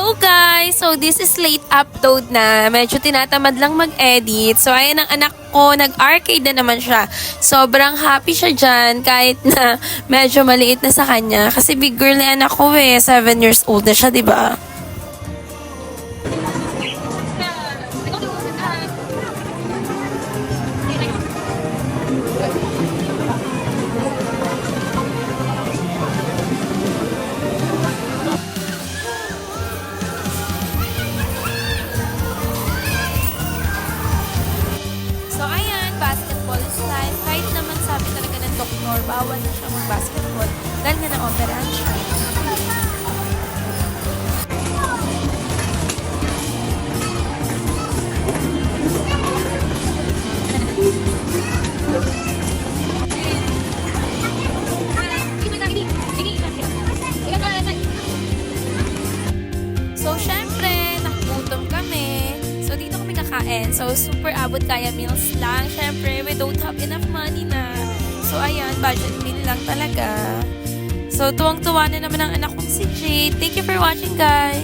Hello guys! So this is late upload na. Medyo tinatamad lang mag-edit. So ayan ang anak ko, nag-arcade na naman siya. Sobrang happy siya dyan kahit na medyo maliit na sa kanya. Kasi big girl na anak ko 7 years old na siya, diba? So ayan, basketball is life. Kahit naman sabi talaga ng doktor, bawal na siya mag-basketball dahil nga na-operahan siya. So, syempre, nakugutom kami. So, dito kami kakain. So, super abot kaya meals lang. Syempre, we don't have enough money na. So, ayan, budget meal lang talaga. So, tuwang-tuwa na naman ang anak kong si Jade. Thank you for watching, guys!